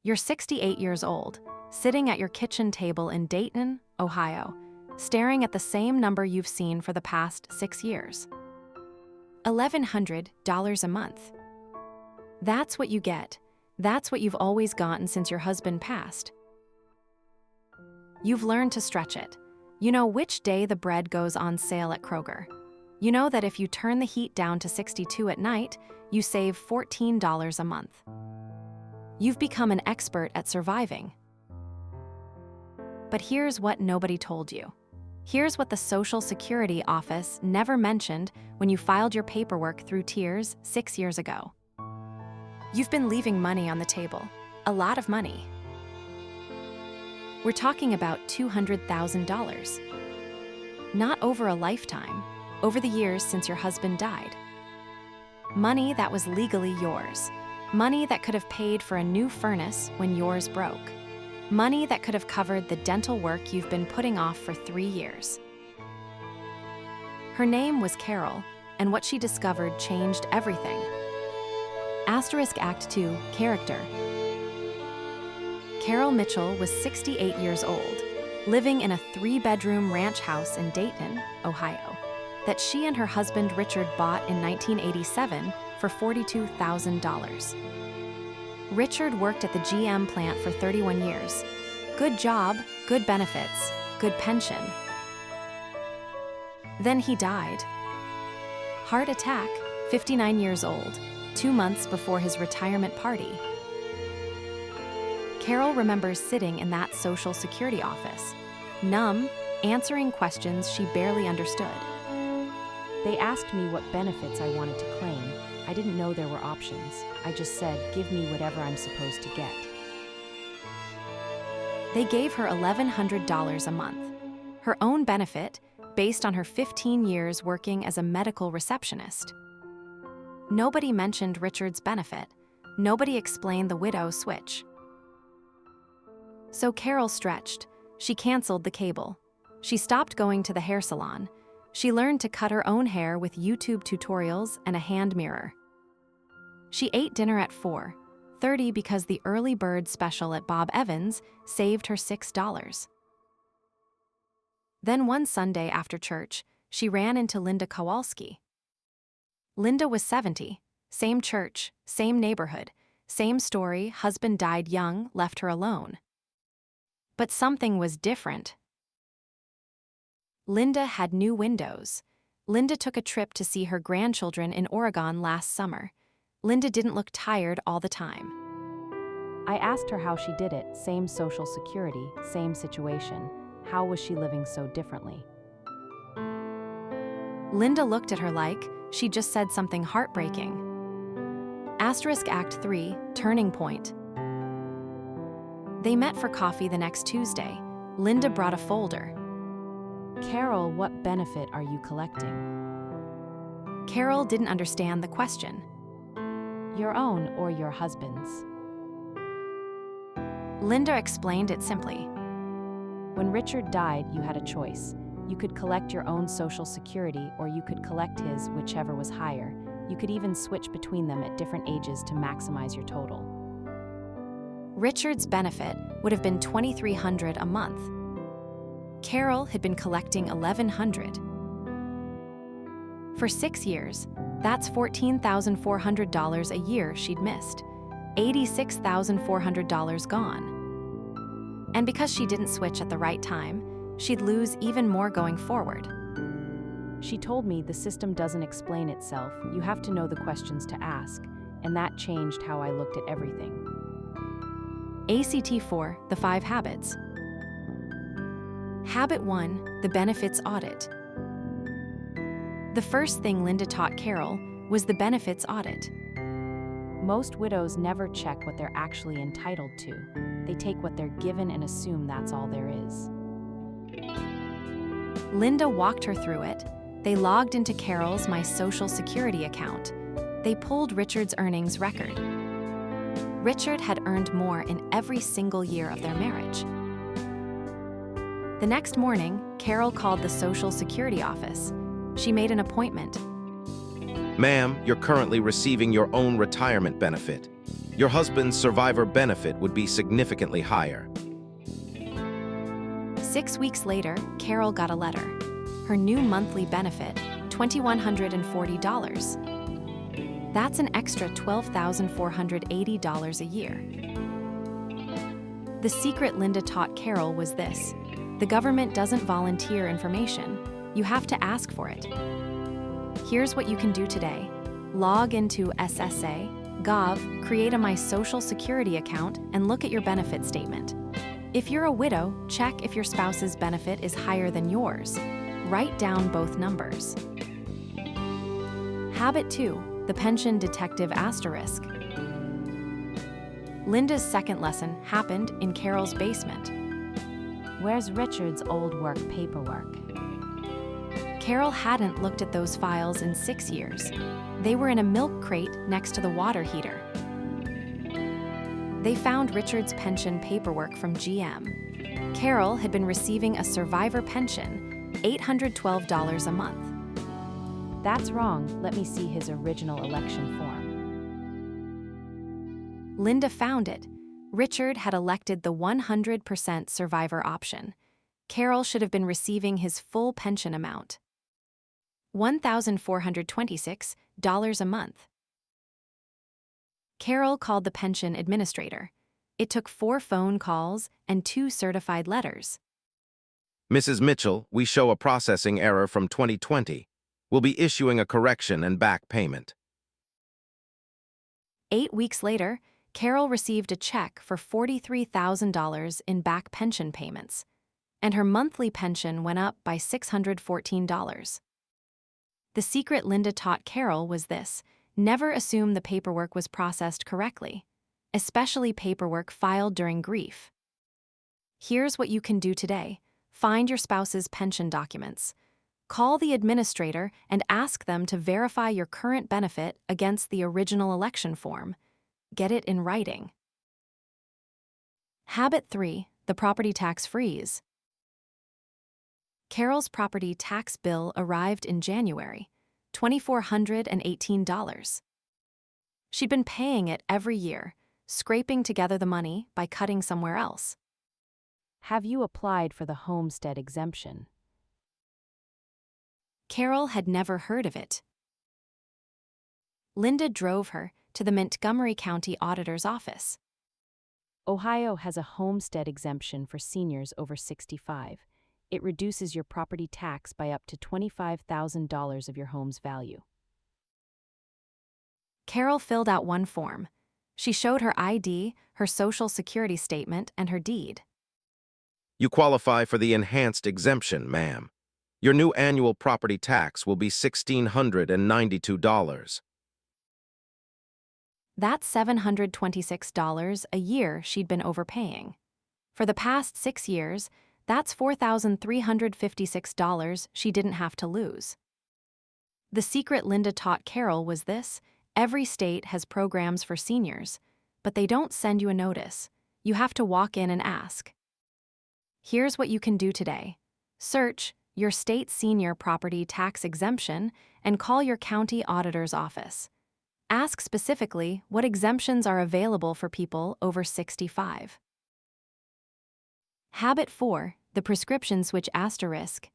You're 68 years old, sitting at your kitchen table in Dayton, Ohio, staring at the same number you've seen for the past 6 years. $1,100 a month. That's what you get. That's what you've always gotten since your husband passed. You've learned to stretch it. You know which day the bread goes on sale at Kroger. You know that if you turn the heat down to 62 at night, you save $14 a month. You've become an expert at surviving. But here's what nobody told you. Here's what the Social Security office never mentioned when you filed your paperwork through tears 6 years ago. You've been leaving money on the table, a lot of money. We're talking about $200,000. Not over a lifetime, over the years since your husband died. Money that was legally yours. Money that could have paid for a new furnace when yours broke. Money that could have covered the dental work you've been putting off for 3 years. Her name was Carol, and what she discovered changed everything. Asterisk Act 2, Character. Carol Mitchell was 68 years old, living in a 3-bedroom ranch house in Dayton, Ohio, that she and her husband Richard bought in 1987 for $42,000. Richard worked at the GM plant for 31 years. Good job, good benefits, good pension. Then he died. Heart attack, 59 years old, 2 months before his retirement party. Carol remembers sitting in that Social Security office, numb, answering questions she barely understood. They asked me what benefits I wanted to claim. I didn't know there were options. I just said, give me whatever I'm supposed to get. They gave her $1,100 a month, her own benefit based on her 15 years working as a medical receptionist. Nobody mentioned Richard's benefit. Nobody explained the widow switch. So Carol stretched. She canceled the cable. She stopped going to the hair salon. She learned to cut her own hair with YouTube tutorials and a hand mirror. She ate dinner at 4:30 because the early bird special at Bob Evans saved her $6. Then one Sunday after church, she ran into Linda Kowalski. Linda was 70, same church, same neighborhood, same story, husband died young, left her alone. But something was different. Linda had new windows. Linda took a trip to see her grandchildren in Oregon last summer. Linda didn't look tired all the time. I asked her how she did it, same Social Security, same situation. How was she living so differently? Linda looked at her like she just said something heartbreaking. Asterisk Act 3, Turning Point. They met for coffee the next Tuesday. Linda brought a folder. Carol, what benefit are you collecting? Carol didn't understand the question. Your own or your husband's? Linda explained it simply. When Richard died, you had a choice. You could collect your own Social Security or you could collect his, whichever was higher. You could even switch between them at different ages to maximize your total. Richard's benefit would have been $2,300 a month. Carol had been collecting $1,100. For 6 years, that's $14,400 a year she'd missed, $86,400 gone. And because she didn't switch at the right time, she'd lose even more going forward. She told me the system doesn't explain itself. You have to know the questions to ask, and that changed how I looked at everything. ACT 4, The 5 Habits. Habit 1, the benefits audit. The first thing Linda taught Carol was the benefits audit. Most widows never check what they're actually entitled to. They take what they're given and assume that's all there is. Linda walked her through it. They logged into Carol's My Social Security account. They pulled Richard's earnings record. Richard had earned more in every single year of their marriage. The next morning, Carol called the Social Security office. She made an appointment. Ma'am, you're currently receiving your own retirement benefit. Your husband's survivor benefit would be significantly higher. 6 weeks later, Carol got a letter. Her new monthly benefit, $2,140. That's an extra $12,480 a year. The secret Linda taught Carol was this: the government doesn't volunteer information. You have to ask for it. Here's what you can do today. Log into SSA.gov, create a My Social Security account, and look at your benefit statement. If you're a widow, check if your spouse's benefit is higher than yours. Write down both numbers. Habit 2, the pension detective asterisk. Linda's second lesson happened in Carol's basement. Where's Richard's old work paperwork? Carol hadn't looked at those files in 6 years. They were in a milk crate next to the water heater. They found Richard's pension paperwork from GM. Carol had been receiving a survivor pension, $812 a month. That's wrong. Let me see his original election form. Linda found it. Richard had elected the 100% survivor option. Carol should have been receiving his full pension amount, $1,426 a month. Carol called the pension administrator. It took 4 phone calls and 2 certified letters. Mrs. Mitchell, we show a processing error from 2020. We'll be issuing a correction and back payment. 8 weeks later, Carol received a check for $43,000 in back pension payments, and her monthly pension went up by $614. The secret Linda taught Carol was this: never assume the paperwork was processed correctly, especially paperwork filed during grief. Here's what you can do today. Find your spouse's pension documents. Call the administrator and ask them to verify your current benefit against the original election form. Get it in writing. Habit 3, the property tax freeze. Carol's property tax bill arrived in January, $2,418. She'd been paying it every year, scraping together the money by cutting somewhere else. Have you applied for the homestead exemption? Carol had never heard of it. Linda drove her to the Montgomery County Auditor's office. Ohio has a homestead exemption for seniors over 65. It reduces your property tax by up to $25,000 of your home's value. Carol filled out one form. She showed her ID, her Social Security statement, and her deed. You qualify for the enhanced exemption, ma'am. Your new annual property tax will be $1,692. That's $726 a year she'd been overpaying. For the past 6 years, that's $4,356 she didn't have to lose. The secret Linda taught Carol was this: every state has programs for seniors, but they don't send you a notice. You have to walk in and ask. Here's what you can do today. Search your state senior property tax exemption and call your county auditor's office. Ask specifically what exemptions are available for people over 65. Habit 4, the prescription switch asterisk.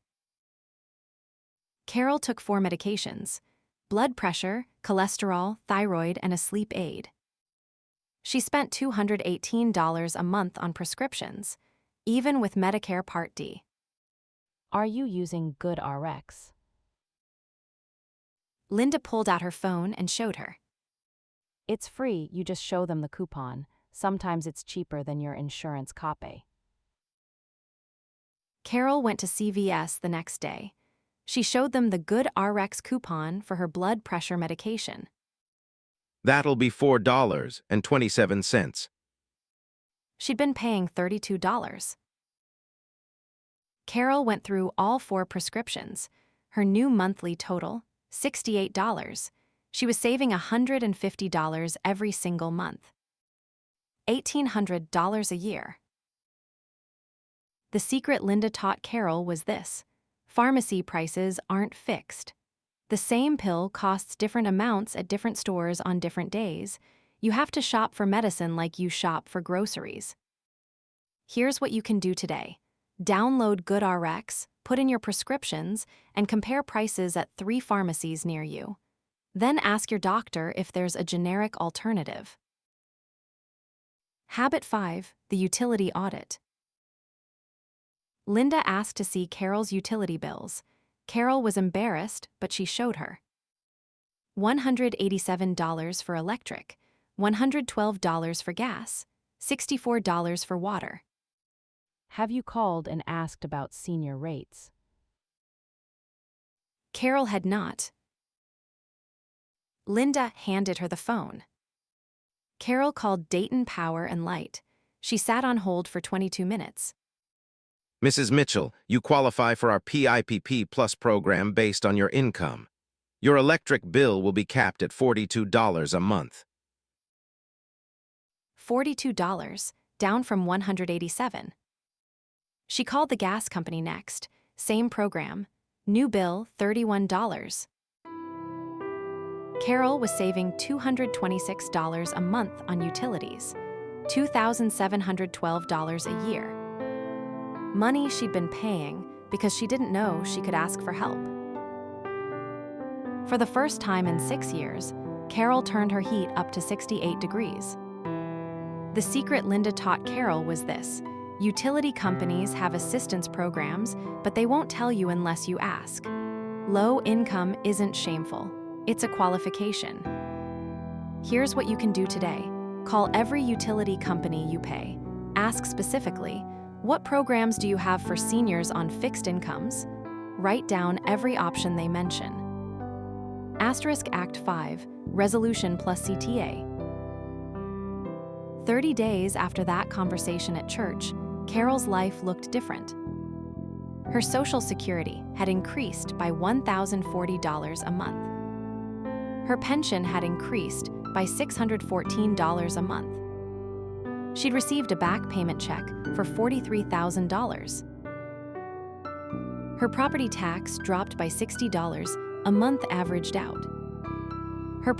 Carol took 4 medications: blood pressure, cholesterol, thyroid, and a sleep aid. She spent $218 a month on prescriptions, even with Medicare Part D. Are you using GoodRx? Linda pulled out her phone and showed her. It's free, you just show them the coupon. Sometimes it's cheaper than your insurance copay. Carol went to CVS the next day. She showed them the GoodRx coupon for her blood pressure medication. That'll be $4.27. She'd been paying $32. Carol went through all 4 prescriptions. Her new monthly total, $68. She was saving $150 every single month. $1,800 a year. The secret Linda taught Carol was this: pharmacy prices aren't fixed. The same pill costs different amounts at different stores on different days. You have to shop for medicine like you shop for groceries. Here's what you can do today. Download GoodRx, put in your prescriptions, and compare prices at 3 pharmacies near you. Then ask your doctor if there's a generic alternative. Habit 5, the utility audit. Linda asked to see Carol's utility bills. Carol was embarrassed, but she showed her. $187 for electric, $112 for gas, $64 for water. Have you called and asked about senior rates? Carol had not. Linda handed her the phone. Carol called Dayton Power and Light. She sat on hold for 22 minutes. Mrs. Mitchell, you qualify for our PIPP Plus program based on your income. Your electric bill will be capped at $42 a month. $42, down from $187. She called the gas company next. Same program. New bill, $31. Carol was saving $226 a month on utilities, $2,712 a year. Money she'd been paying because she didn't know she could ask for help. For the first time in 6 years, Carol turned her heat up to 68 degrees. The secret Linda taught Carol was this: utility companies have assistance programs, but they won't tell you unless you ask. Low income isn't shameful. It's a qualification. Here's what you can do today. Call every utility company you pay. Ask specifically, what programs do you have for seniors on fixed incomes? Write down every option they mention. Asterisk Act 5, Resolution plus CTA. 30 days after that conversation at church, Carol's life looked different. Her Social Security had increased by $1,040 a month. Her pension had increased by $614 a month. She'd received a back payment check for $43,000. Her property tax dropped by $60 a month averaged out. Her